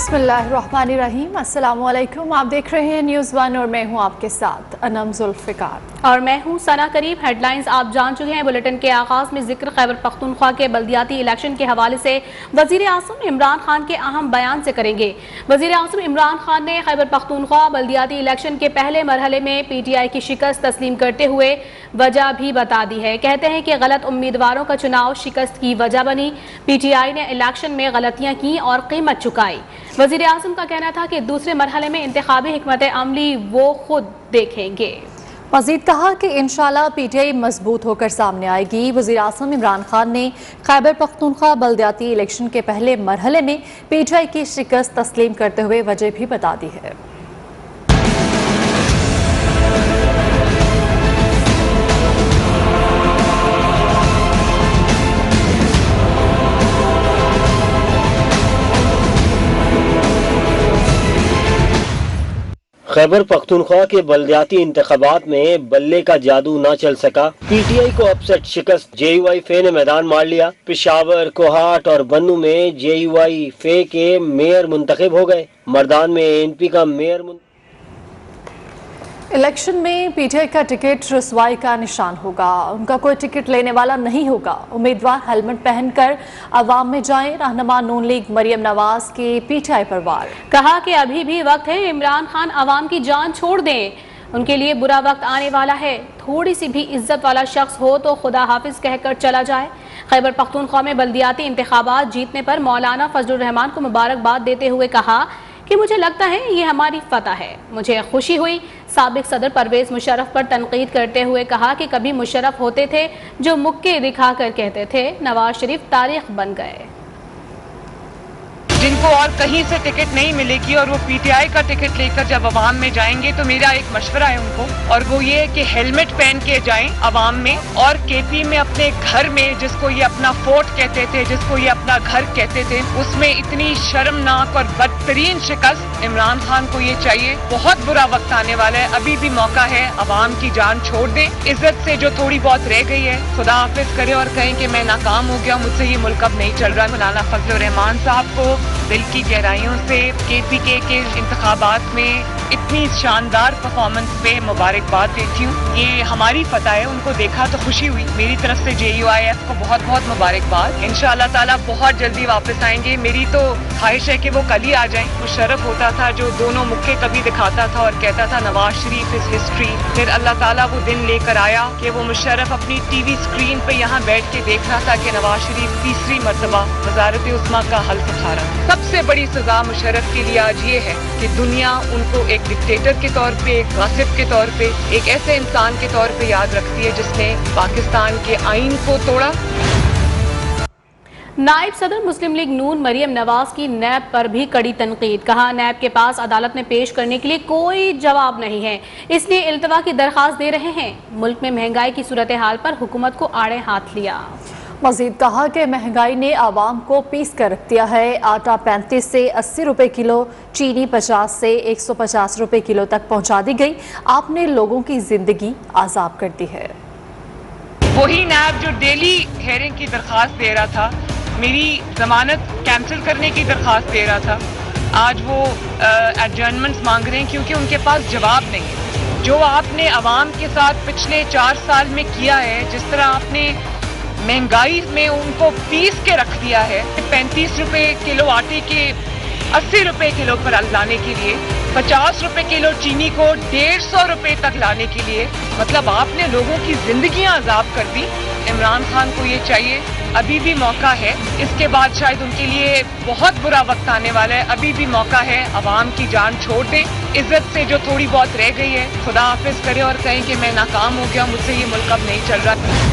बिस्मिल्लाहिर्रहमानिर्रहीम। अस्सलाम वालेकुम। आप देख रहे हैं न्यूज़ वन और मैं हूं आपके साथ अनम जुल्फ़िकार और मैं हूं सना करीब। हेडलाइंस आप जान चुके हैं। बुलेटिन के आगाज में जिक्र खैबर पख्तूनख्वा के बल्दियाती इलेक्शन के हवाले से वज़ीर आज़म इमरान खान के अहम बयान से करेंगे। वज़ीर आज़म इमरान खान ने खैबर पख्तूनख्वा बल्दियाती इलेक्शन के पहले मरहले में PTI की शिकस्त तस्लीम करते हुए वजह भी बता दी है। कहते हैं कि गलत उम्मीदवारों का चुनाव शिकस्त की वजह बनी। PTI ने इलेक्शन में गलतियां की और कीमत चुकाई। वज़ीर आज़म का कहना था कि दूसरे मरहले में इंतखाबी हिकमत अमली वो खुद देखेंगे। मज़ीद कहा कि इंशाअल्लाह PTI मजबूत होकर सामने आएगी। वज़ीर आज़म इमरान खान ने खैबर पख्तूनख्वा बल्दियाती इलेक्शन के पहले मरहले में PTI की शिकस्त तस्लीम करते हुए वजह भी बता दी है। खैबर पख्तूनख्वा के बल्दियाती इंतखाबात में बल्ले का जादू न चल सका। PTI को अपसेट शिकस्त। JUI फे ने मैदान मार लिया। पेशावर, कोहाट और बन्नू में JUI फे के मेयर मुंतखब हो गए। मर्दान में ANP का मेयर इलेक्शन में PTI का टिकट रसवाई का निशान होगा। उनका कोई टिकट लेने वाला नहीं होगा। उम्मीदवार हेलमेट पहनकर अवाम में जाएं। रहनुमा नून लीग मरियम नवाज की PTI पर वार। कहा कि अभी भी वक्त है। इमरान खान अवाम की जान छोड़ दें। उनके लिए बुरा वक्त आने वाला है। थोड़ी सी भी इज्जत वाला शख्स हो तो खुदा हाफिज कहकर चला जाए। खैबर पख्तूनख्वा में बल्दियाती इंतखाबात जीतने पर मौलाना फजलुर रहमान को मुबारकबाद देते हुए कहा कि मुझे लगता है ये हमारी फतह है। मुझे खुशी हुई। साबिक सदर परवेज मुशर्रफ पर तनकीद करते हुए कहा कि कभी मुशर्रफ होते थे जो मुक्के दिखा कर कहते थे नवाज शरीफ तारीख बन गए। जिनको और कहीं से टिकट नहीं मिलेगी और वो PTI का टिकट लेकर जब अवाम में जाएंगे तो मेरा एक मशवरा है उनको, और वो ये है कि हेलमेट पहन के जाएं अवाम में। और KP में अपने घर में, जिसको ये अपना फोर्ट कहते थे, जिसको ये अपना घर कहते थे, उसमें इतनी शर्मनाक और बदतरीन शिकस्त इमरान खान को ये चाहिए। बहुत बुरा वक्त आने वाला है। अभी भी मौका है। अवाम की जान छोड़ दें। इज्जत से जो थोड़ी बहुत रह गई है खुदा हाफिज करे और कहें कि मैं नाकाम हो गया, मुझसे ये मुल्क अब नहीं चल रहा। मौलाना फजलुर रहमान साहब को दिल की गहराइयों से KPK के इंतखाबात में इतनी शानदार परफॉर्मेंस पे मुबारकबाद देती हूँ। ये हमारी फतह है। उनको देखा तो खुशी हुई। मेरी तरफ से JUIF को बहुत बहुत मुबारकबाद। इंशाअल्लाह ताला बहुत जल्दी वापस आएंगे। मेरी तो ख्वाहिश है कि वो कल ही आ जाएं। मुशर्रफ होता था जो दोनों मुक्के कभी दिखाता था और कहता था नवाज शरीफ इज हिस्ट्री। फिर अल्लाह ताला वो दिन लेकर आया कि वो मुशर्रफ अपनी TV स्क्रीन पे यहाँ बैठ के देख रहा था कि नवाज शरीफ तीसरी मरतबा वजारत उस्मा का हल्फ उठा रहा। सबसे बड़ी सजा मुशर्रफ के लिए आज ये है कि दुनिया उनको एक डिक्टेटर के तौर पे, एक गासिब के तौर पे, एक ऐसे इंसान के तौर पे याद रखती है जिसने पाकिस्तान के आइन को तोड़ा। नायब सदर मुस्लिम लीग नून मरियम नवाज की नैब पर भी कड़ी तनकीद। कहा नैब के पास अदालत में पेश करने के लिए कोई जवाब नहीं है, इसलिए इल्तवा की दरख्वास्त दे रहे हैं। मुल्क में महंगाई की सूरत हाल पर हुकूमत को आड़े हाथ लिया। मजीद कहा कि महंगाई ने आवाम को पीस कर रख दिया है। आटा 35 से 80 रुपए किलो, चीनी 50 से 150 रुपए किलो तक पहुंचा दी गई। आपने लोगों की जिंदगी आजाब कर दी है। वही नैब जो डेली हेयरिंग की दरख्वास्त दे रहा था, मेरी जमानत कैंसिल करने की दरख्वास्त दे रहा था, आज वो एडजर्नमेंट्स मांग रहे हैं क्योंकि उनके पास जवाब नहीं है। जो आपने आवाम के साथ पिछले 4 साल में किया है, जिस तरह आपने महंगाई में उनको पीस के रख दिया है, 35 रुपए किलो आटे के 80 रुपए किलो पर लाने के लिए, 50 रुपए किलो चीनी को 150 रुपए तक लाने के लिए, मतलब आपने लोगों की जिंदगियां अजाब कर दी। इमरान खान को ये चाहिए। अभी भी मौका है। इसके बाद शायद उनके लिए बहुत बुरा वक्त आने वाला है। अभी भी मौका है। अवाम की जान छोड़ दें। इज्जत से जो थोड़ी बहुत रह गई है खुदा हाफिज करे और कहें कि मैं नाकाम हो गया, मुझसे ये मुल्क अब नहीं चल रहा।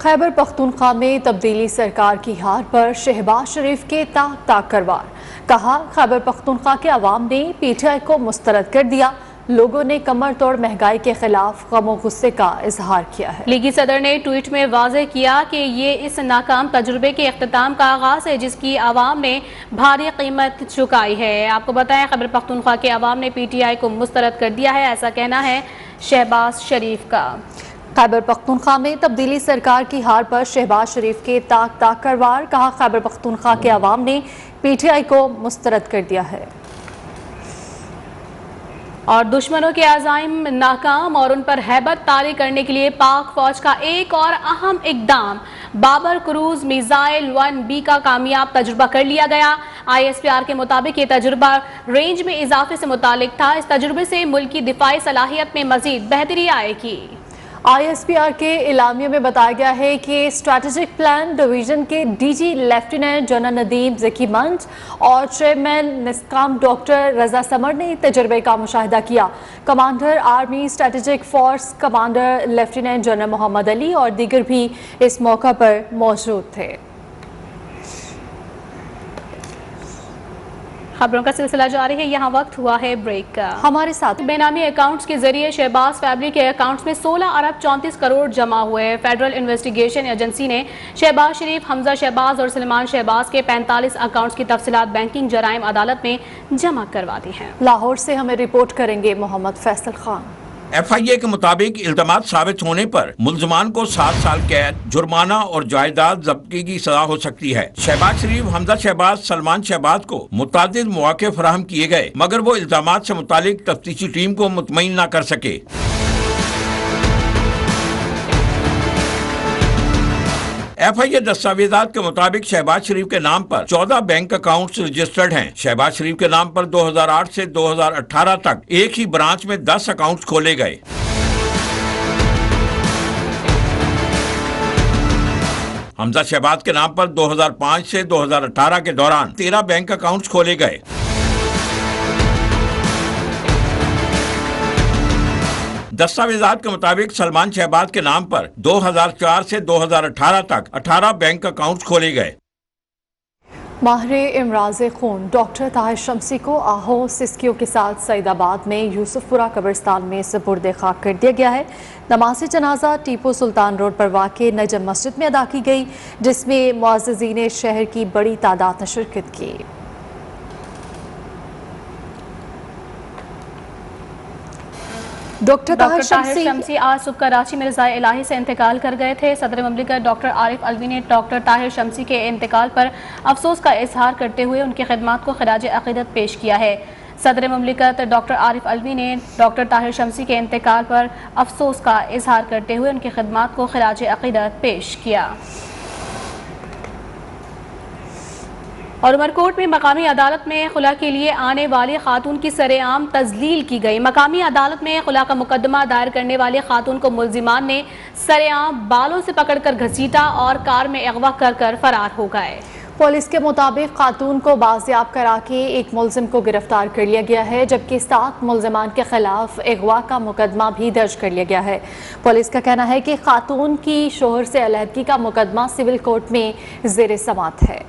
खैबर पख्तूनख्वा में तब्दीली सरकार की हार पर शहबाज शरीफ के ताक ताक करवार। कहा खैबर पख्तूनख्वा के अवाम ने PTI को मुस्तरद कर दिया। लोगों ने कमर तोड़ महंगाई के खिलाफ गम और गुस्से का इजहार किया है। लीगी सदर ने ट्वीट में वाज़ेह किया कि ये इस नाकाम तजुर्बे के इख्तिताम का आगाज है जिसकी आवाम ने भारी कीमत चुकाई है। आपको बताएं खैबर पख्तूनख्वा के अवाम ने PTI को मुस्तरद कर दिया है, ऐसा कहना है शहबाज शरीफ का। खैबर पख्तूनख्वा में तब्दीली सरकार की हार पर शहबाज शरीफ के ताक कर वार, कहा खैबर पख्तूनख्वा के अवाम ने पीटीआई को मुस्तरद कर दिया है। और दुश्मनों के अज़ाइम नाकाम और उन पर हैबत तारी करने के लिए पाक फौज का एक और अहम इकदाम, बाबर क्रूज मिसाइल 1B का कामयाब तजुर्बा कर लिया गया। ISPR के मुताबिक ये तजुर्बा रेंज में इजाफे से मुतालिक था। इस तजुर्बे से मुल्क की दिफाई सलाहियत में मजीद बेहतरी आएगी। ISPR के इलामिये में बताया गया है कि स्ट्रैटेजिक प्लान डिवीजन के DG lieutenant general Nadeem Zaki Manj और चेयरमैन निस्काम डॉक्टर रजा समर ने तजर्बे का मुशाहिदा किया। Commander army strategic force commander lieutenant general Mohammad Ali और दीगर भी इस मौका पर मौजूद थे। खबरों का सिलसिला जारी है, यहाँ वक्त हुआ है ब्रेक का। हमारे साथ बेनामी अकाउंट्स के जरिए शहबाज फैमिली के अकाउंट्स में 16 अरब 34 करोड़ जमा हुए हैं। फेडरल इन्वेस्टिगेशन एजेंसी ने शहबाज शरीफ, हमजा शहबाज और सलमान शहबाज के 45 अकाउंट्स की तफसीलात बैंकिंग जराइम अदालत में जमा करवा दी हैं। लाहौर से हमें रिपोर्ट करेंगे मोहम्मद फैसल खान। FIA के मुताबिक इल्तमास साबित होने पर मुल्जमान को 7 साल कैद, जुर्माना और जायदाद जब्ती की सजा हो सकती है। शहबाज शरीफ, हमजा शहबाज, सलमान शहबाज को मुतादिद मौके फराहम किए गए, मगर वो इल्जामात से मुतालिक तफ्तीशी टीम को मुतमईन न कर सके। FIA दस्तावेजात के मुताबिक शहबाज शरीफ के नाम पर 14 बैंक अकाउंट्स रजिस्टर्ड हैं। शहबाज शरीफ के नाम पर 2008 से 2018 तक एक ही ब्रांच में 10 अकाउंट्स खोले गए। हमजा शहबाज के नाम पर 2005 से 2018 के दौरान 13 बैंक अकाउंट्स खोले गए। दस्तावेजात के मुताबिक सलमान शहबाज के नाम पर 2004 से 2018 तक 18 बैंक अकाउंट्स खोले गए। माहिर इमराज खून डॉक्टर ताहिर शमसी को आहो सिस्कियों के साथ सईदाबाद में यूसुफपुरा कब्रिस्तान में सुपुर्द खाक कर दिया गया है। नमाज जनाजा टीपू सुल्तान रोड पर वाक़ नजम मस्जिद में अदा की गई, जिसमें मुअज़्ज़िज़ीन शहर की बड़ी तादाद ने शिरकत की। डॉक्टर ताहिर शमसी आज सुबह कराची में रज़ाए इलाही से इंतकाल कर गए थे। सदर ममलिकत डॉक्टर आरिफ अलवी ने डॉक्टर ताहिर शमसी के इंतकाल पर अफसोस का इजहार करते हुए उनकी खिदमत को खिराज अक़ीदत पेश किया है। सदर ममलिकत डॉक्टर आरिफ अलवी ने डॉक्टर ताहिर शमसी के इंतकाल पर अफसोस का इजहार करते हुए उनकी खिदमत को खिराज अक़ीदत पेश किया। और उमरकोट में मकामी अदालत में खुला के लिए आने वाली खातून की सरेआम तजलील की गई। मकामी अदालत में खुला का मुकदमा दायर करने वाली खातून को मुल्जिमान ने सरेआम बालों से पकड़कर घसीटा और कार में अगवा कर फरार हो गए। पुलिस के मुताबिक खातून को बाजियाब करा के एक मुल्जिम को गिरफ्तार कर लिया गया है, जबकि 7 मुल्जिमान के खिलाफ अगवा का मुकदमा भी दर्ज कर लिया गया है। पुलिस का कहना है कि खातून की शोहर से अलहदगी का मुकदमा सिविल कोर्ट में ज़ेर समाअत है।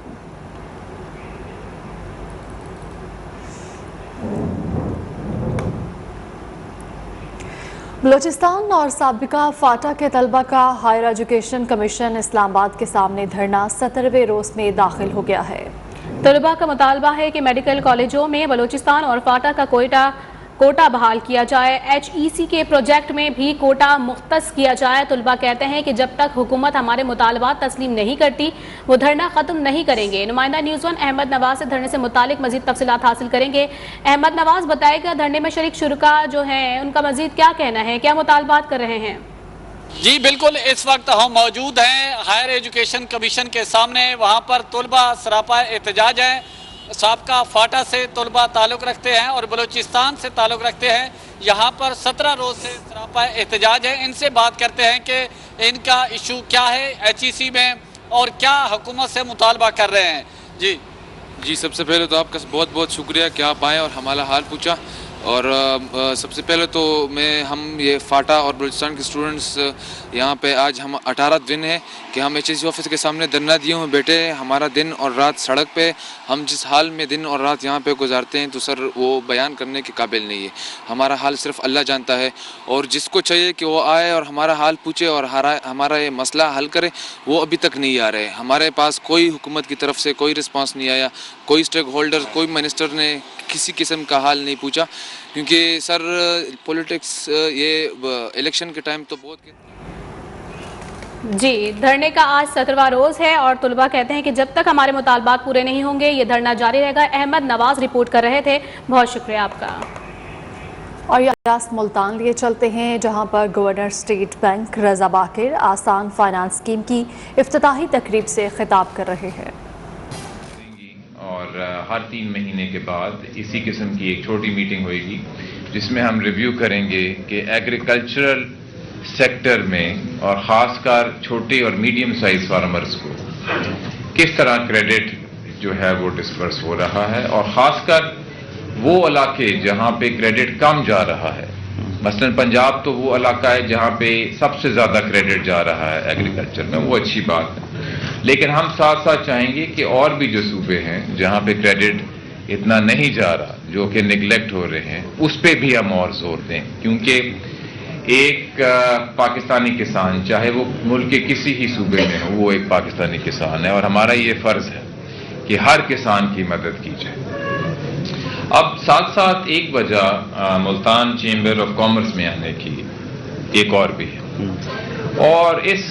बलूचिस्तान और साबिका फाटा के तलबा का हायर एजुकेशन कमीशन इस्लामाबाद के सामने धरना 17वें रोज में दाखिल हो गया है। तलबा का मुतालबा है कि मेडिकल कॉलेजों में बलूचिस्तान और फाटा का कोटा बहाल किया जाए। HEC के प्रोजेक्ट में भी कोटा मुख्तस किया जाए। तलबा कहते हैं कि जब तक हुकूमत हमारे मुतालबात तस्लीम नहीं करती वो धरना ख़त्म नहीं करेंगे। नुमाइंदा न्यूज़ 1 अहमद नवाज से धरने से मुतालिक मजीद तफसीलात हासिल करेंगे। अहमद नवाज, बताएगा धरने में शरीक शुरका जो हैं उनका मजीद क्या कहना है, क्या मुतालबात कर रहे हैं? जी बिल्कुल, इस वक्त हम मौजूद हैं हायर एजुकेशन कमीशन के सामने। वहाँ पर तलबा सरापा एहतजाज हैं। साबका फाटा से तलबा ताल्लुक़ रखते हैं और बलूचिस्तान से ताल्लुक़ रखते हैं। यहाँ पर 17 रोज़ से सरापा एहतजाज है। इनसे बात करते हैं कि इनका इशू क्या है HEC में और क्या हुकूमत से मुतालबा कर रहे हैं। जी सबसे पहले तो आपका बहुत बहुत शुक्रिया कि आप आए और हमारा हाल पूछा। और सबसे पहले तो हम ये फाटा और बलूचिस्तान के स्टूडेंट्स यहाँ पे आज हम 18 दिन है कि हम HEC ऑफिस के सामने धरना दिए हुए बैठे हैं। हमारा दिन और रात सड़क पे, हम जिस हाल में दिन और रात यहाँ पे गुजारते हैं तो सर वो बयान करने के काबिल नहीं है। हमारा हाल सिर्फ अल्लाह जानता है और जिसको चाहिए कि वो आए और हमारा हाल पूछे और हमारा ये मसला हल करे, वो अभी तक नहीं आ रहे। हमारे पास कोई हुकूमत की तरफ से कोई रिस्पांस नहीं आया, कोई स्टेक होल्डर, कोई मिनिस्टर ने किसी किस्म का हाल नहीं पूछा। क्योंकि सर पॉलिटिक्स ये इलेक्शन के टाइम तो बहुत جی، دھرنے کا آج 17واں روز ہے اور طلباء کہتے ہیں کہ جب تک ہمارے مطالبات پورے نہیں ہوں گے یہ دھرنا جاری رہے گا۔ احمد نواز رپورٹ کر رہے تھے، بہت شکریہ آپ کا۔ اور یہ راست ملتان لیے چلتے ہیں جہاں پر گورنر اسٹیٹ بینک رضا باقر آسان فائنانس اسکیم کی افتتاحی تقریب سے خطاب کر رہے ہیں۔ اور ہر 3 مہینے کے بعد اسی قسم کی ایک چھوٹی میٹنگ ہوئے گی جس میں ہم ریویو کریں گے کہ ایگریکلچرل سیکٹر میں اور خاص کر چھوٹے اور میڈیم سائز فارمرز کو کس طرح کریڈٹ جو ہے وہ ڈسپرس ہو رہا ہے، اور خاص کر وہ علاقے جہاں پہ کریڈٹ کم جا رہا ہے، مثلا پنجاب تو وہ علاقہ ہے جہاں پہ سب سے زیادہ کریڈٹ جا رہا ہے ایگریکلچر میں، وہ اچھی بات ہے، لیکن ہم ساتھ ساتھ چاہیں گے کہ اور بھی جو صوبے ہیں جہاں پہ کریڈٹ اتنا نہیں جا رہا، جو کہ نگلیکٹ ہو رہے ہیں، اس پہ بھی ہم اور زور دیں، کیونکہ ایک پاکستانی کسان چاہے وہ ملک کے کسی ہی صوبے میں ہو، وہ ایک پاکستانی کسان ہے اور ہمارا یہ فرض ہے کہ ہر کسان کی مدد کی جائے۔ اب ساتھ ساتھ ایک وجہ ملتان چیمبر آف کامرس میں آنے کی ایک اور بھی ہے، اور اس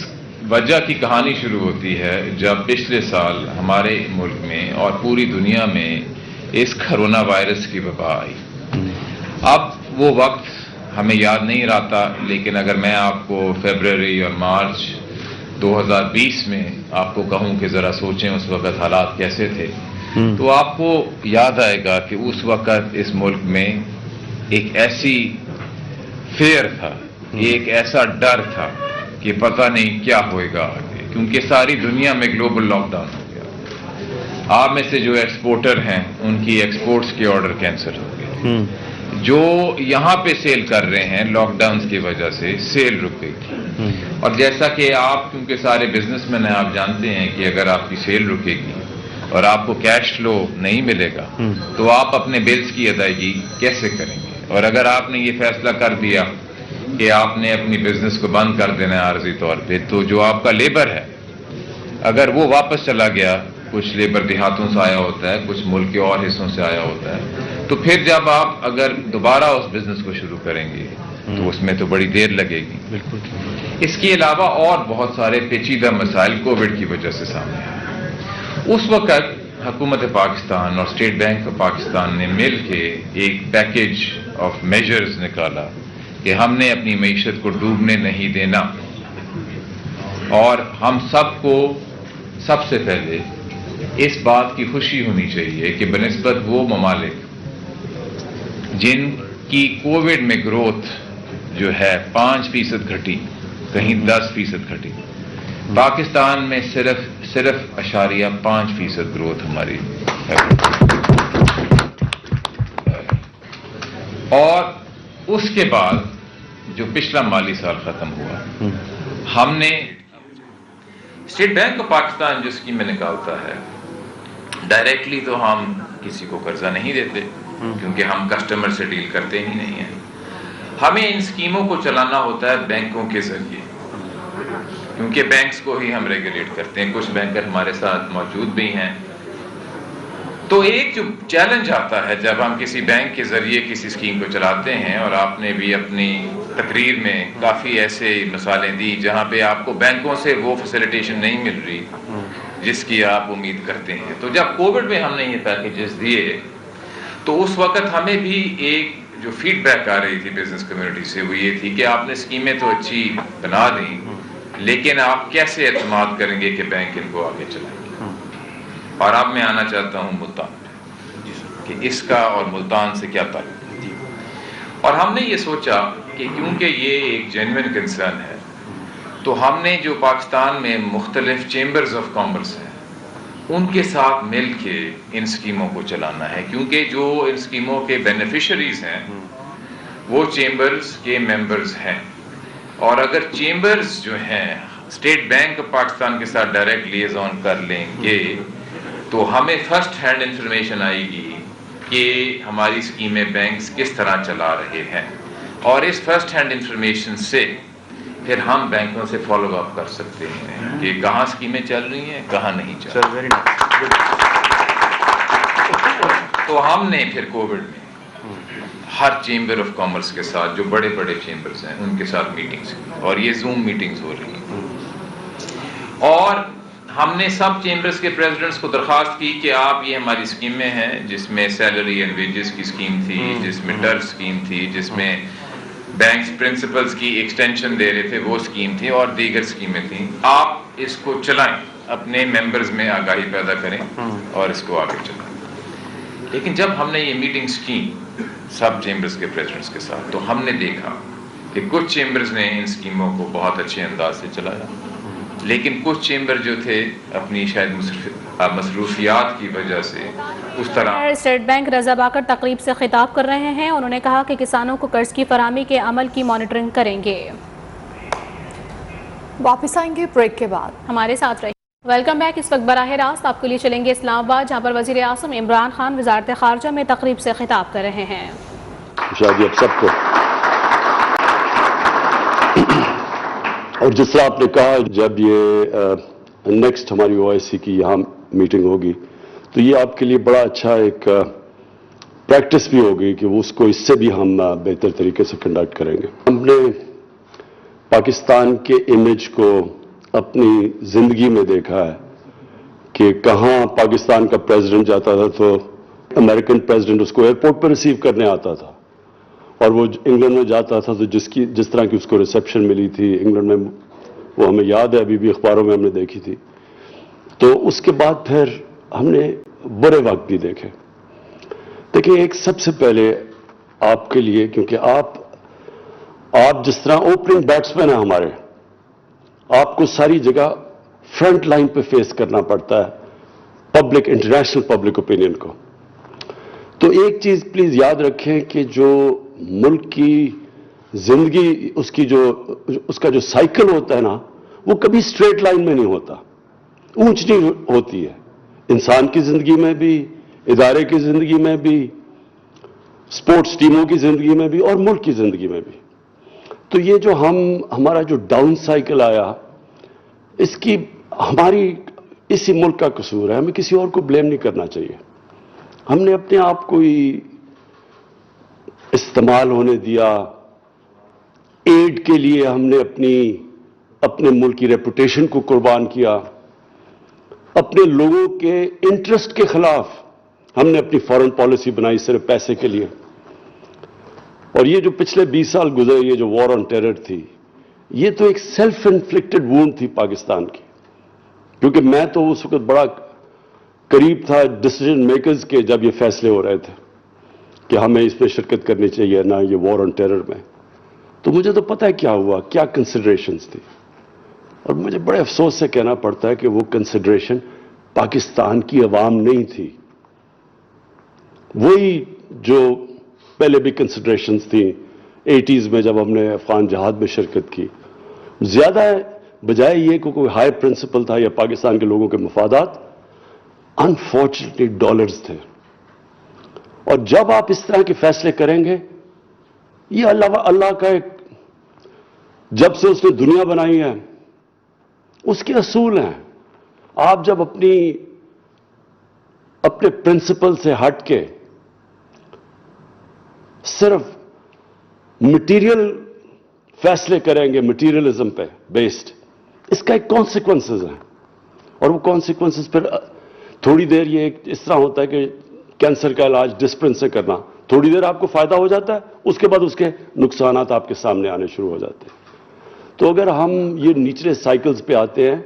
وجہ کی کہانی شروع ہوتی ہے جب پچھلے سال ہمارے ملک میں اور پوری دنیا میں اس کرونا وائرس کی وبا آئی۔ اب وہ وقت ہمیں یاد نہیں رہتا، لیکن اگر میں آپ کو فیبروری اور مارچ 2020 میں آپ کو کہوں کہ ذرا سوچیں اس وقت حالات کیسے تھے، تو آپ کو یاد آئے گا کہ اس وقت اس ملک میں ایک ایسی فیئر تھا، ایک ایسا ڈر تھا کہ پتہ نہیں کیا ہوئے گا آگے، کیونکہ ساری دنیا میں گلوبل لاک ڈاؤن ہو گیا۔ آپ میں سے جو ایکسپورٹر ہیں ان کی ایکسپورٹس کے آرڈر کینسل ہو گئے، جو یہاں پہ سیل کر رہے ہیں لاک ڈاؤنز کی وجہ سے سیل رک گئی تھی، اور جیسا کہ آپ کیونکہ سارے بزنس مین ہیں، آپ جانتے ہیں کہ اگر آپ کی سیل رکے گی اور آپ کو کیش فلو نہیں ملے گا تو آپ اپنے بلز کی ادائیگی کیسے کریں گے؟ اور اگر آپ نے یہ فیصلہ کر دیا کہ آپ نے اپنی بزنس کو بند کر دینا ہے عارضی طور پہ، تو جو آپ کا لیبر ہے اگر وہ واپس چلا گیا، کچھ لیبر دیہاتوں سے آیا ہوتا ہے، کچھ ملک کے اور حصوں سے آیا ہوتا ہے، تو پھر جب آپ اگر دوبارہ اس بزنس کو شروع کریں گے تو اس میں تو بڑی دیر لگے گی۔ اس کے علاوہ اور بہت سارے پیچیدہ مسائل کووڈ کی وجہ سے سامنے آئے۔ اس وقت حکومت پاکستان اور اسٹیٹ بینک آف پاکستان نے مل کے ایک پیکیج آف میجرز نکالا کہ ہم نے اپنی معیشت کو ڈوبنے نہیں دینا، اور ہم سب کو سب سے پہلے اس بات کی خوشی ہونی چاہیے کہ بنسبت وہ ممالک جن کی کووڈ میں گروتھ جو ہے 5% گھٹی، کہیں 10% گھٹی، پاکستان میں صرف 0.5% گروتھ ہماری ہے، اور اس کے بعد جو پچھلا مالی سال ختم ہوا، ہم نے اسٹیٹ بینک آف پاکستان جو اسکیمیں نکالتا ہے، ڈائریکٹلی تو ہم کسی کو قرضہ نہیں دیتے کیونکہ ہم کسٹمر سے ڈیل کرتے ہی نہیں ہیں، ہمیں ان اسکیموں کو چلانا ہوتا ہے بینکوں کے ذریعے، کیونکہ بینکس کو ہی ہم ریگولیٹ کرتے ہیں، کچھ بینکر ہمارے ساتھ موجود بھی ہیں۔ تو ایک جو چیلنج آتا ہے جب ہم کسی بینک کے ذریعے کسی اسکیم کو چلاتے ہیں، اور آپ نے بھی اپنی تقریر میں کافی ایسے مثالیں دی جہاں پہ آپ کو بینکوں سے وہ فیسیلیٹیشن نہیں مل رہی جس کی آپ امید کرتے ہیں، تو جب کووڈ میں ہم نے یہ پیکیجز دیے تو اس وقت ہمیں بھی ایک جو فیڈ بیک آ رہی تھی بزنس کمیونٹی سے وہ یہ تھی کہ آپ نے اسکیمیں تو اچھی بنا دیں، لیکن آپ کیسے اعتماد کریں گے کہ بینک ان کو آگے چلائیں گے؟ اور اب میں آنا چاہتا ہوں ملتان پہ کہ اس کا اور ملتان سے کیا تعلق ہے، اور ہم نے یہ سوچا کہ کیونکہ یہ ایک جینوئن کنسرن ہے تو ہم نے جو پاکستان میں مختلف چیمبرز آف کامرس ہیں ان کے ساتھ مل کے ان اسکیموں کو چلانا ہے، کیونکہ جو ان اسکیموں کے بینیفیشریز ہیں وہ چیمبرز کے ممبرز ہیں، اور اگر چیمبرز جو ہیں اسٹیٹ بینک آف پاکستان کے ساتھ ڈائریکٹ لیزون کر لیں گے تو ہمیں فرسٹ ہینڈ انفارمیشن آئے گی کہ ہماری اسکیمیں بینکس کس طرح چلا رہے ہیں، اور اس فرسٹ ہینڈ انفارمیشن سے پھر ہم بینکوں سے فالو اپ کر سکتے ہیں کہ کہاں اسکیمیں چل رہی ہیں، کہاں نہیں چل رہی۔ تو ہم نے پھر کووڈ میں ہر چیمبر آف کامرس کے ساتھ جو بڑے بڑے چیمبرز ہیں ان کے ساتھ میٹنگز کی، اور یہ زوم میٹنگز ہو رہی ہیں، اور ہم نے سب چیمبرز کے پریزیڈنٹس کو درخواست کی کہ آپ یہ ہماری اسکیمیں ہیں جس میں سیلری اینڈ ویجز کی اسکیم تھی، جس میں ٹرف اسکیم تھی، جس میں بینکس پرنسپلز کی ایکسٹینشن دے رہے تھے وہ اسکیم تھی اور دیگر اسکیمیں تھیں، آپ اس کو چلائیں، اپنے ممبرز میں آگاہی پیدا کریں اور اس کو آگے چلائیں۔ لیکن جب ہم نے یہ میٹنگز کی سب چیمبرز کے پریزیڈنٹس کے ساتھ تو ہم نے دیکھا کہ کچھ چیمبرز نے ان اسکیموں کو بہت اچھے انداز سے چلایا، لیکن کچھ چیمبر جو تھے اپنی شاید مصروفیات کی وجہ سے اس طرح۔ اسٹیٹ بینک رضا باکر تقریب سے خطاب کر رہے ہیں، انہوں نے کہا کہ کسانوں کو قرض کی فراہمی کے عمل کی مانیٹرنگ کریں گے۔ واپس آئیں گے بریک کے بعد، ہمارے ساتھ رہیے۔ Welcome back. اس وقت براہ راست آپ کے لیے چلیں گے اسلام آباد، جہاں پر وزیر اعظم عمران خان وزارت خارجہ میں تقریب سے خطاب کر رہے ہیں۔ شادی اب سب کو، اور جس طرح آپ نے کہا جب یہ نیکسٹ ہماری OIC کی یہاں میٹنگ ہوگی تو یہ آپ کے لیے بڑا اچھا ایک پریکٹس بھی ہوگی کہ اس کو اس سے بھی ہم بہتر طریقے سے کنڈکٹ کریں گے۔ ہم نے پاکستان کے امیج کو اپنی زندگی میں دیکھا ہے کہ کہاں پاکستان کا پریزیڈنٹ جاتا تھا تو امریکن پریزیڈنٹ اس کو ایئرپورٹ پہ ریسیو کرنے آتا تھا، اور وہ انگلینڈ میں جاتا تھا تو جس طرح کی اس کو ریسیپشن ملی تھی انگلینڈ میں، وہ ہمیں یاد ہے، ابھی بھی اخباروں میں ہم نے دیکھی تھی۔ تو اس کے بعد پھر ہم نے برے وقت بھی دیکھے۔ دیکھیں، ایک سب سے پہلے آپ کے لیے، کیونکہ آپ جس طرح اوپننگ بیٹسمین ہیں ہمارے، آپ کو ساری جگہ فرنٹ لائن پہ فیس کرنا پڑتا ہے انٹرنیشنل پبلک اوپینین کو۔ تو ایک چیز پلیز یاد رکھیں کہ جو ملک کی زندگی، اس کا جو سائیکل ہوتا ہے نا، وہ کبھی سٹریٹ لائن میں نہیں ہوتا، اونچ نہیں ہوتی ہے، انسان کی زندگی میں بھی، ادارے کی زندگی میں بھی، سپورٹس ٹیموں کی زندگی میں بھی، اور ملک کی زندگی میں بھی۔ تو یہ جو ہمارا جو ڈاؤن سائیکل آیا، اس کی ہماری اسی ملک کا قصور ہے، ہمیں کسی اور کو بلیم نہیں کرنا چاہیے۔ ہم نے اپنے آپ کو ہی استعمال ہونے دیا، ایڈ کے لیے ہم نے اپنے ملک کی ریپوٹیشن کو قربان کیا، اپنے لوگوں کے انٹرسٹ کے خلاف ہم نے اپنی فارن پالیسی بنائی صرف پیسے کے لیے۔ اور یہ جو پچھلے 20 سال گزرے، یہ جو وار آن ٹیرر تھی، یہ تو ایک سیلف انفلکٹڈ وونڈ تھی پاکستان کی، کیونکہ میں تو اس وقت بڑا قریب تھا ڈیسیجن میکرز کے جب یہ فیصلے ہو رہے تھے کہ ہمیں اس میں شرکت کرنی چاہیے نہ یہ وار آن ٹیرر میں۔ تو مجھے تو پتہ ہے کیا ہوا، کیا کنسیڈریشنز تھی، اور مجھے بڑے افسوس سے کہنا پڑتا ہے کہ وہ کنسیڈریشن پاکستان کی عوام نہیں تھی، وہی جو پہلے بھی کنسیڈریشنز تھیں 80s میں جب ہم نے افغان جہاد میں شرکت کی۔ زیادہ بجائے یہ کہ کوئی ہائی پرنسپل تھا یا پاکستان کے لوگوں کے مفادات، انفارچونیٹلی ڈالرز تھے۔ اور جب آپ اس طرح کے فیصلے کریں گے، یہ اللہ کا ایک، جب سے اس نے دنیا بنائی ہے اس کے اصول ہیں۔ آپ جب اپنے پرنسپل سے ہٹ کے صرف مٹیریل فیصلے کریں گے، مٹیریلزم پہ بیسڈ، اس کا ایک کانسیکوینسز ہیں، اور وہ کانسیکوینسز پھر تھوڑی دیر یہ اس طرح ہوتا ہے کہ کینسر کا علاج ڈسپرن سے کرنا، تھوڑی دیر آپ کو فائدہ ہو جاتا ہے، اس کے بعد اس کے نقصانات آپ کے سامنے آنے شروع ہو جاتے ہیں۔ تو اگر ہم یہ نچلے سائیکلز پہ آتے ہیں،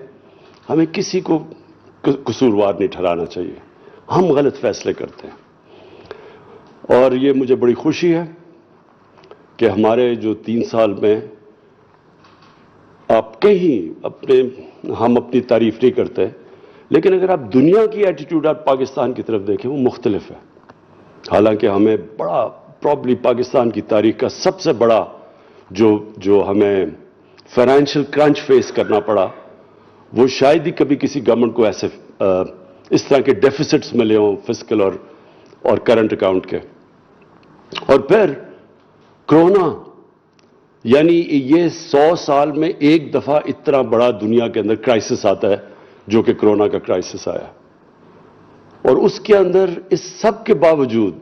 ہمیں کسی کو قصوروار نہیں ٹھہرانا چاہیے، ہم غلط فیصلے کرتے ہیں۔ اور یہ مجھے بڑی خوشی ہے کہ ہمارے جو 3 سال میں آپ کہیں ہم اپنی تعریف نہیں کرتے، لیکن اگر آپ دنیا کی ایٹیٹیوڈ آپ پاکستان کی طرف دیکھیں وہ مختلف ہے۔ حالانکہ ہمیں بڑا پرابلی پاکستان کی تاریخ کا سب سے بڑا جو ہمیں فائنینشیل کرنچ فیس کرنا پڑا، وہ شاید ہی کبھی کسی گورنمنٹ کو ایسے اس طرح کے ڈیفیسٹس ملے ہوں فسکل اور کرنٹ اکاؤنٹ کے۔ اور پھر کرونا، یعنی یہ 100 سال میں ایک دفعہ اتنا بڑا دنیا کے اندر کرائسس آتا ہے جو کہ کرونا کا کرائسس آیا، اور اس کے اندر اس سب کے باوجود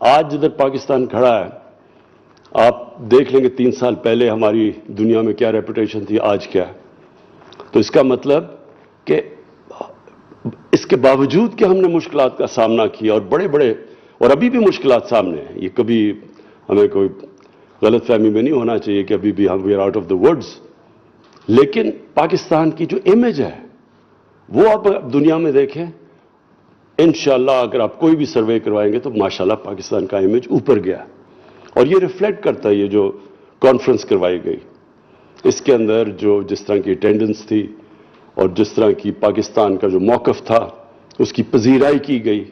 آج جدھر پاکستان کھڑا ہے، آپ دیکھ لیں گے 3 سال پہلے ہماری دنیا میں کیا ریپوٹیشن تھی، آج کیا ہے۔ تو اس کا مطلب کہ اس کے باوجود کہ ہم نے مشکلات کا سامنا کیا اور بڑے بڑے اور ابھی بھی مشکلات سامنے ہیں، یہ کبھی ہمیں کوئی غلط فہمی میں نہیں ہونا چاہیے کہ ابھی بھی ہم we are out of the woods, لیکن پاکستان کی جو امیج ہے وہ آپ دنیا میں دیکھیں، انشاءاللہ اگر آپ کوئی بھی سروے کروائیں گے تو ماشاءاللہ پاکستان کا امیج اوپر گیا، اور یہ ریفلیکٹ کرتا ہے یہ جو کانفرنس کروائی گئی، اس کے اندر جو جس طرح کی اٹینڈنس تھی اور جس طرح کی پاکستان کا جو موقف تھا اس کی پذیرائی کی گئی،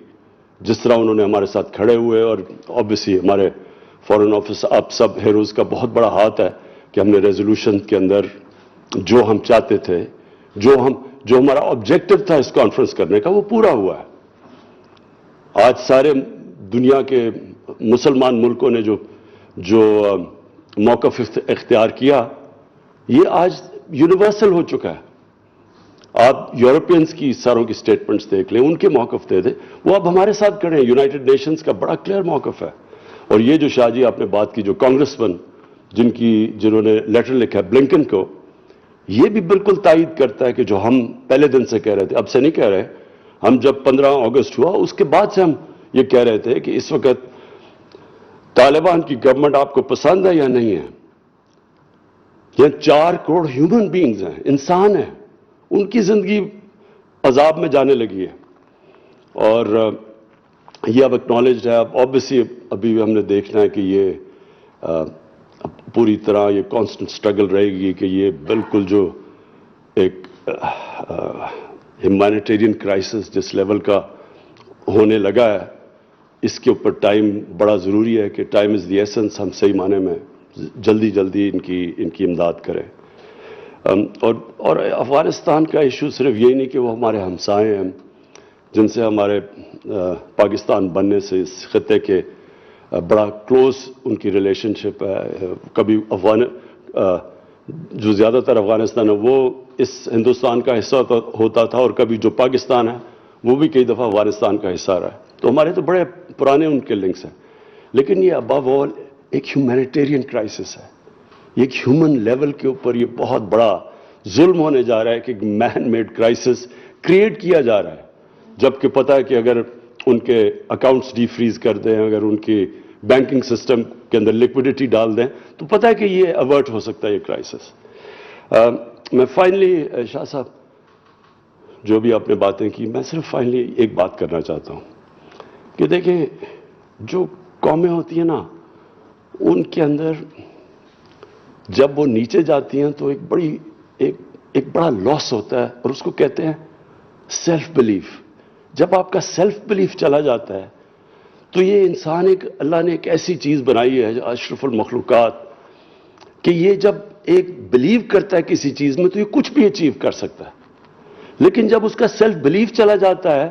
جس طرح انہوں نے ہمارے ساتھ کھڑے ہوئے، اور آبویسلی ہمارے فارن آفس آپ سب ہیروز کا بہت بڑا ہاتھ ہے کہ ہم نے ریزولوشن کے اندر جو ہم چاہتے تھے، جو ہمارا آبجیکٹو تھا اس کانفرنس کرنے کا، وہ پورا ہوا ہے۔ آج سارے دنیا کے مسلمان ملکوں نے جو موقف اختیار کیا، یہ آج یونیورسل ہو چکا ہے۔ آپ یورپینز کی ساروں کی سٹیٹمنٹس دیکھ لیں، ان کے موقف دے دیں، وہ اب ہمارے ساتھ کھڑے ہیں۔ یونائٹڈ نیشنز کا بڑا کلیئر موقف ہے۔ اور یہ جو شاہ جی آپ نے بات کی، جو کانگریس مین جنہوں نے لیٹر لکھا ہے بلنکن کو، یہ بھی بالکل تائید کرتا ہے کہ جو ہم پہلے دن سے کہہ رہے تھے، اب سے نہیں کہہ رہے، ہم جب 15 اگست ہوا اس کے بعد سے ہم یہ کہہ رہے تھے کہ اس وقت طالبان کی گورنمنٹ آپ کو پسند ہے یا نہیں ہے؟ یہ 4 کروڑ ہیومن بینگز ہیں، انسان ہیں، ان کی زندگی عذاب میں جانے لگی ہے، اور یہ اب اکنالجڈ ہے۔ اب آبویسلی ابھی ہم نے دیکھنا ہے کہ یہ پوری طرح یہ کانسٹنٹ سٹرگل رہے گی کہ یہ بالکل جو ایک ہیومینیٹیرین کرائسس جس لیول کا ہونے لگا ہے، اس کے اوپر ٹائم بڑا ضروری ہے کہ ٹائم از دی ایسنس، ہم صحیح معنی میں جلدی ان کی امداد کریں۔ اور افغانستان کا ایشو صرف یہی نہیں کہ وہ ہمارے ہمسائے ہیں جن سے ہمارے پاکستان بننے سے اس خطے کے بڑا کلوز ان کی ریلیشن شپ ہے۔ کبھی جو زیادہ تر افغانستان ہے وہ اس ہندوستان کا حصہ ہوتا تھا، اور کبھی جو پاکستان ہے وہ بھی کئی دفعہ افغانستان کا حصہ رہا ہے، تو ہمارے تو بڑے پرانے ان کے لنکس ہیں۔ لیکن یہ ابو آل ایک ہیومینیٹیرین کرائسس ہے، یہ ایک ہیومن لیول کے اوپر یہ بہت بڑا ظلم ہونے جا رہا ہے کہ مین میڈ کرائسس کریٹ کیا جا رہا ہے، جبکہ پتہ ہے کہ اگر ان کے اکاؤنٹس ڈی فریز کر دیں، اگر ان کی بینکنگ سسٹم کے اندر لیکوڈیٹی ڈال دیں، تو پتہ ہے کہ یہ اوارٹ ہو سکتا ہے یہ کرائسس۔ میں فائنلی شاہ صاحب جو بھی آپ نے باتیں کی، میں صرف فائنلی ایک بات کرنا چاہتا ہوں کہ دیکھیں جو قومیں ہوتی ہیں نا، ان کے اندر جب وہ نیچے جاتی ہیں تو ایک بڑا لاس ہوتا ہے، اور اس کو کہتے ہیں سیلف بلیف۔ جب آپ کا سیلف بلیف چلا جاتا ہے تو یہ انسان اللہ نے ایک ایسی چیز بنائی ہے اشرف المخلوقات کہ یہ جب ایک بلیو کرتا ہے کسی چیز میں تو یہ کچھ بھی اچیو کر سکتا ہے، لیکن جب اس کا سیلف بلیف چلا جاتا ہے،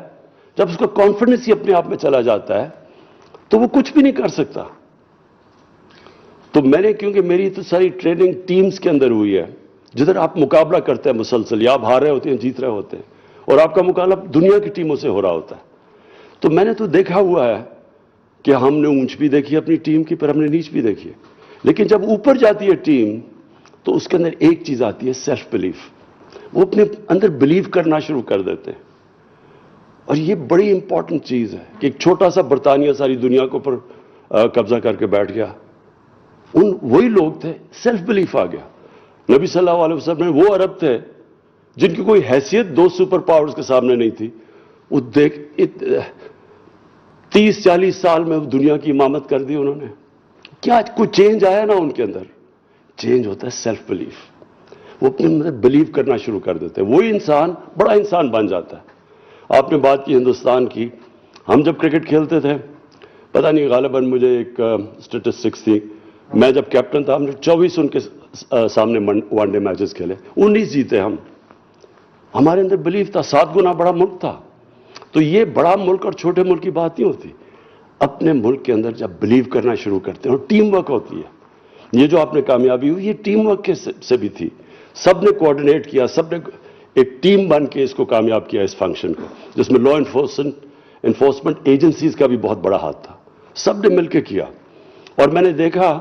جب اس کا کانفیڈنس ہی اپنے آپ میں چلا جاتا ہے تو وہ کچھ بھی نہیں کر سکتا۔ تو میں نے کیونکہ میری تو ساری ٹریننگ ٹیمز کے اندر ہوئی ہے، جدھر آپ مقابلہ کرتے ہیں مسلسل، یا آپ ہار رہے ہوتے ہیں جیت رہے ہوتے ہیں، اور آپ کا مقابلہ دنیا کی ٹیموں سے ہو رہا ہوتا ہے، تو میں نے تو دیکھا ہوا ہے کہ ہم نے اونچ بھی دیکھی اپنی ٹیم کی، پر ہم نے نیچ بھی دیکھی ہے، لیکن جب اوپر جاتی ہے ٹیم تو اس کے اندر ایک چیز آتی ہے سیلف بلیف، وہ اپنے اندر بلیو کرنا شروع کر دیتے ہیں، اور یہ بڑی امپورٹنٹ چیز ہے کہ ایک چھوٹا سا برطانیہ ساری دنیا کے اوپر قبضہ کر کے بیٹھ گیا، وہی لوگ تھے، سیلف بلیف آ گیا۔ نبی صلی اللہ علیہ وسلم میں وہ عرب تھے جن کی کوئی حیثیت 2 سپر پاورز کے سامنے نہیں تھی، وہ 30-40 سال میں دنیا کی امامت کر دی انہوں نے۔ کیا کوئی چینج آیا نا ان کے اندر؟ چینج ہوتا ہے سیلف بلیف، وہ اپنے اندر بلیو کرنا شروع کر دیتے ہیں، وہی انسان بڑا انسان بن جاتا ہے۔ آپ نے بات کی ہندوستان کی، ہم جب کرکٹ کھیلتے تھے، پتہ نہیں غالباً مجھے ایک اسٹیٹسٹکس تھی، میں جب کیپٹن تھا ہم نے 24 ان کے سامنے ون ڈے میچز کھیلے، 19 جیتے ہم، ہمارے اندر بلیف تھا، 7 گنا بڑا ملک تھا۔ تو یہ بڑا ملک اور چھوٹے ملک کی بات نہیں ہوتی، اپنے ملک کے اندر جب بلیو کرنا شروع کرتے ہیں، اور ٹیم ورک ہوتی ہے، یہ جو آپ نے کامیابی ہوئی یہ ٹیم ورک سے بھی تھی، سب نے کوآرڈینیٹ کیا، سب نے ایک ٹیم بن کے اس کو کامیاب کیا، اس فنکشن کو، جس میں لا انفورسمنٹ ایجنسیز کا بھی بہت بڑا ہاتھ تھا، سب نے مل کے کیا۔ اور میں نے دیکھا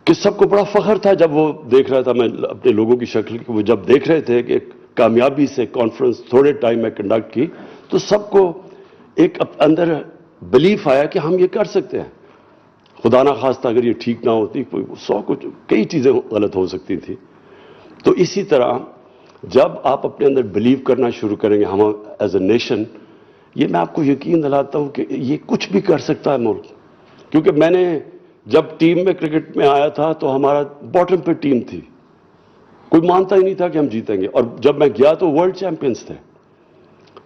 کہ سب کو بڑا فخر تھا جب وہ دیکھ رہا تھا، میں اپنے لوگوں کی شکل کو وہ جب دیکھ رہے تھے کہ ایک कामयाबी से कॉन्फ्रेंस थोड़े टाइम में कंडक्ट की तो सबको एक अंदर बिलीफ आया कि हम ये कर सकते हैं। खुदा ना खास्ता अगर ये ठीक ना होती कोई 100 कुछ कई चीज़ें गलत हो सकती थी। तो इसी तरह जब आप अपने अंदर बिलीव करना शुरू करेंगे हम एज ए नेशन, ये मैं आपको यकीन दिलाता हूँ कि ये कुछ भी कर सकता है मुल्क। क्योंकि मैंने जब टीम में क्रिकेट में आया था तो हमारा बॉटम पे टीम थी, कोई मानता ही नहीं था कि हम जीतेंगे, और जब मैं गया तो वर्ल्ड चैंपियंस थे।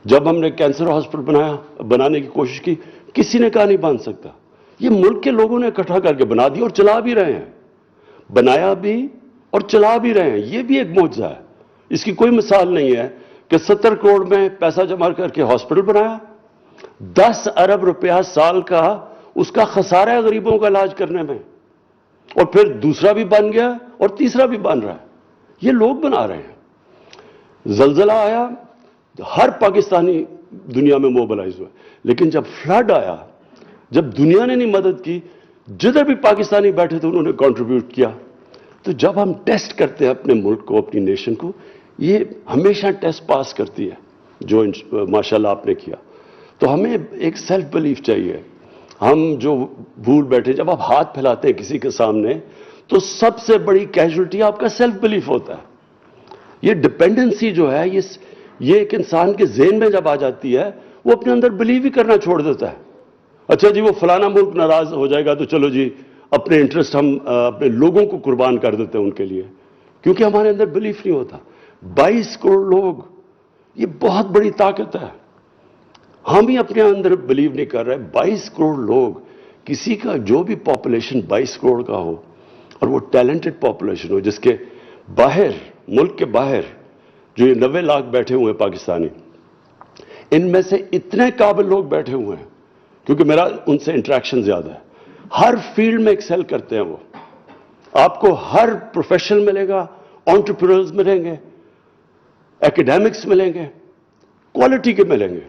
जब हमने कैंसर हॉस्पिटल बनाने की कोशिश की, किसी ने कहा नहीं बन सकता। ये मुल्क के लोगों ने इकट्ठा करके बना दिया और चला भी रहे हैं, बनाया भी और चला भी रहे हैं। ये भी एक मौजज़ा है, इसकी कोई मिसाल नहीं है कि 70 करोड़ में पैसा जमा करके हॉस्पिटल बनाया, 10 अरब रुपया साल का उसका खसारा है गरीबों का इलाज करने में, और फिर दूसरा भी बन गया और तीसरा भी बन रहा है। ये लोग बना रहे हैं। जलजला आया, हर पाकिस्तानी दुनिया में मोबिलाइज हुआ, लेकिन जब फ्लड आया, जब दुनिया ने नहीं मदद की, जिधर भी पाकिस्तानी बैठे थे उन्होंने कंट्रीब्यूट किया। तो जब हम टेस्ट करते हैं अपने मुल्क को, अपनी नेशन को, ये हमेशा टेस्ट पास करती है, जो माशाल्लाह आपने किया। तो हमें एक सेल्फ बिलीफ चाहिए। हम जो भूल बैठे, जब आप हाथ फैलाते हैं किसी के सामने तो सबसे बड़ी कैजुअलिटी आपका सेल्फ बिलीफ होता है। ये डिपेंडेंसी जो है, ये एक इंसान के ज़हन में जब आ जाती है, वो अपने अंदर बिलीव ही करना छोड़ देता है। अच्छा जी, वो फलाना मुल्क नाराज हो जाएगा तो चलो जी अपने इंटरेस्ट हम अपने लोगों को कुर्बान कर देते हैं उनके लिए, क्योंकि हमारे अंदर बिलीफ नहीं होता। 22 करोड़ लोग, ये बहुत बड़ी ताकत है। हम ही अपने अंदर बिलीव नहीं कर रहे। 22 करोड़ लोग, किसी का जो भी पॉपुलेशन 22 करोड़ का हो और वो टैलेंटेड पॉपुलेशन हो, जिसके बाहर, मुल्क के बाहर जो ये 90 लाख बैठे हुए हैं पाकिस्तानी, इनमें से इतने काबिल लोग बैठे हुए हैं, क्योंकि मेरा उनसे इंटरेक्शन ज्यादा है, हर फील्ड में एक्सेल करते हैं वो। आपको हर प्रोफेशन मिलेगा, एंटरप्रेन्योर्स मिलेंगे, एकेडमिक्स मिलेंगे, क्वालिटी के मिलेंगे।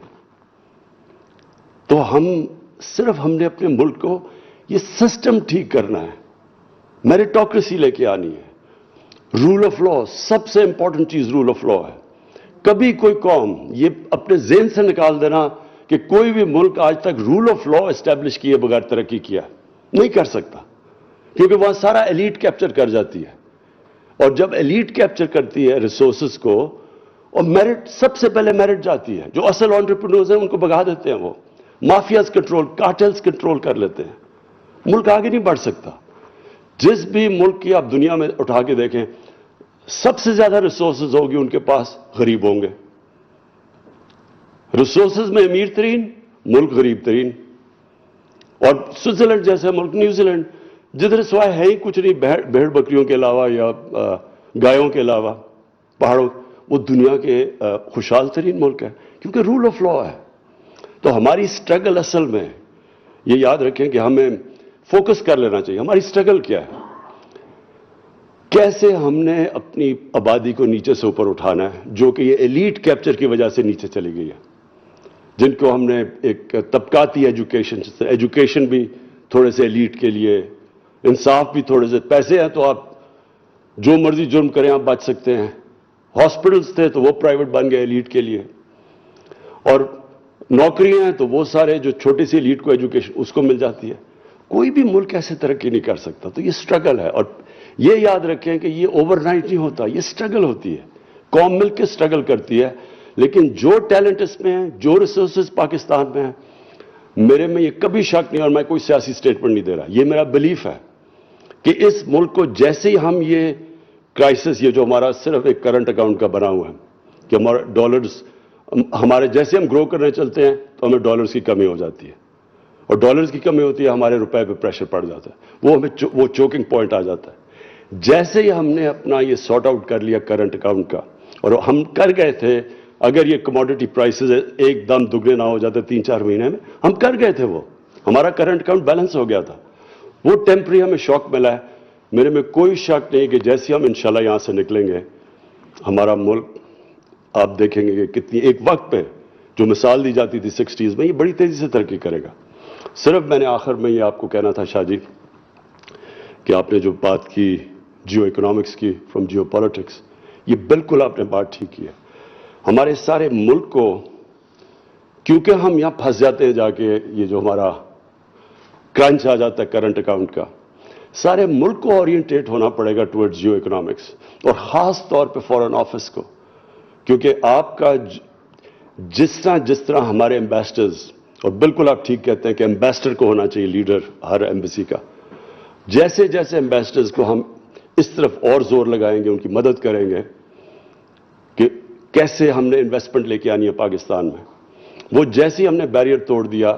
तो हमने अपने मुल्क को ये सिस्टम ठीक करना है, मेरिटोक्रेसी लेके आनी है, रूल ऑफ लॉ, सबसे इंपॉर्टेंट चीज रूल ऑफ लॉ है। कभी कोई कौम ये अपने ज़हन से निकाल देना कि कोई भी मुल्क आज तक रूल ऑफ लॉ एस्टैब्लिश किए बगैर तरक्की किया, नहीं कर सकता, क्योंकि वहां सारा एलीट कैप्चर कर जाती है। और जब एलीट कैप्चर करती है रिसोर्सेज को, और मेरिट, सबसे पहले मेरिट जाती है। जो असल एंटरप्रेन्योर्स हैं उनको भगा देते हैं, वो माफियाज कंट्रोल, कार्टेल्स कंट्रोल कर लेते हैं, मुल्क आगे नहीं बढ़ सकता। जिस भी मुल्क की आप दुनिया में उठा के देखें, सबसे ज्यादा रिसोर्सेज होगी उनके पास, गरीब होंगे। रिसोर्सेज में अमीर तरीन मुल्क, गरीब तरीन। और स्विट्जरलैंड जैसे मुल्क, न्यूजीलैंड, जिधर सिवाय है ही कुछ नहीं भेड़ बकरियों के अलावा या गायों के अलावा, पहाड़ों, वो दुनिया के खुशहाल तरीन मुल्क है, क्योंकि रूल ऑफ लॉ है। तो हमारी स्ट्रगल असल में, ये याद रखें कि हमें फोकस कर लेना चाहिए, हमारी स्ट्रगल क्या है, कैसे हमने अपनी आबादी को नीचे से ऊपर उठाना है, जो कि ये एलीट कैप्चर की वजह से नीचे चली गई है, जिनको हमने एक तबकाती एजुकेशन भी थोड़े से एलीट के लिए, इंसाफ भी थोड़े से, पैसे हैं तो आप जो मर्जी जुर्म करें आप बच सकते हैं। हॉस्पिटल्स थे तो वो प्राइवेट बन गए एलीट के लिए, और नौकरियां हैं तो वो सारे जो छोटी सी एलीट को एजुकेशन उसको मिल जाती है। कोई भी मुल्क ऐसे तरक्की नहीं कर सकता। तो ये स्ट्रगल है, और ये याद रखें कि ये ओवरनाइट नहीं होता, ये स्ट्रगल होती है, कौम मिल के स्ट्रगल करती है। लेकिन जो टैलेंट इसमें है, जो रिसोर्सेज पाकिस्तान में है, मेरे में ये कभी शक नहीं, और मैं कोई सियासी स्टेटमेंट नहीं दे रहा, ये मेरा बिलीफ है कि इस मुल्क को जैसे ही हम ये क्राइसिस, ये जो हमारा सिर्फ एक करंट अकाउंट का बना हुआ है कि हमारा डॉलर्स, हमारे जैसे हम ग्रो करने चलते हैं तो हमें डॉलर्स की कमी हो जाती है, और डॉलर्स की कमी होती है, हमारे रुपए पे प्रेशर पड़ जाता है, वो हमें वो चोकिंग पॉइंट आ जाता है। जैसे ही हमने अपना ये सॉर्ट आउट कर लिया करंट अकाउंट का, और हम कर गए थे, अगर ये कमोडिटी प्राइसेस एकदम दुगने ना हो जाते 3-4 महीने में, हम कर गए थे, वो हमारा करंट अकाउंट बैलेंस हो गया था। वो टेम्पररी हमें शॉक मिला है। मेरे में कोई शक नहीं कि जैसे हम इंशाल्लाह यहां से निकलेंगे, हमारा मुल्क, आप देखेंगे कि कितनी, एक वक्त पे जो मिसाल दी जाती थी 60s में, ये बड़ी तेजी से तरक्की करेगा। सिर्फ मैंने आखिर में ये आपको कहना था शाह जी, कि आपने जो बात की जियो इकोनॉमिक्स की फ्रॉम जियो पॉलिटिक्स, ये बिल्कुल आपने बात ठीक की है। हमारे सारे मुल्क को, क्योंकि हम यहाँ फंस जाते हैं जाके, ये जो हमारा क्रंच आ जाता है करंट अकाउंट का, सारे मुल्क को ओरिएंटेट होना पड़ेगा टुवर्ड्स जियो इकोनॉमिक्स, और ख़ास तौर पे फॉरेन ऑफिस को, क्योंकि आपका जिस तरह हमारे एम्बेसडर्स, और बिल्कुल आप ठीक कहते हैं कि एम्बेसडर को होना चाहिए लीडर हर एम्बेसी का, जैसे जैसे एम्बेसडर्स को हम इस तरफ और जोर लगाएंगे, उनकी मदद करेंगे कि कैसे हमने इन्वेस्टमेंट लेके आनी है पाकिस्तान में, वो जैसे ही हमने बैरियर तोड़ दिया,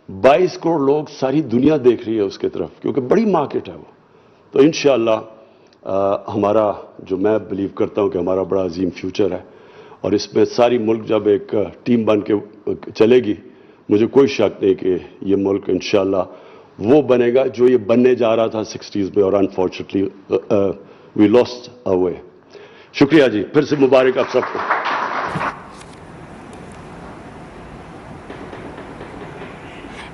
22 करोड़ लोग सारी दुनिया देख रही है उसके तरफ, क्योंकि बड़ी मार्केट है वो। तो इंशाअल्लाह हमारा, जो मैं बिलीव करता हूं कि हमारा बड़ा अजीम फ्यूचर है, और इसमें सारी मुल्क जब एक टीम बन के चलेगी, मुझे कोई शक नहीं कि ये मुल्क इंशाअल्लाह वो बनेगा जो ये बनने जा रहा था 60s में, और अनफॉर्चुनेटली वी लॉस्ट अ वे। शुक्रिया जी, फिर से मुबारक आप सबको।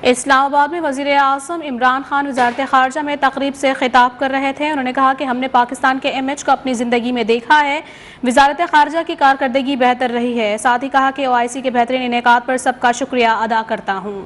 इस्लामाबाद में वज़ीर आज़म इमरान खान वज़ारत ख़ारजा में तकरीब से खिताब कर रहे थे। उन्होंने कहा कि हमने पाकिस्तान के इमेज को अपनी ज़िंदगी में देखा है, वज़ारत ख़ारजा की कारकर्दगी बेहतर रही है। साथ ही कहा कि OIC के बेहतरीन इनेकाद पर सबका शुक्रिया अदा करता हूँ।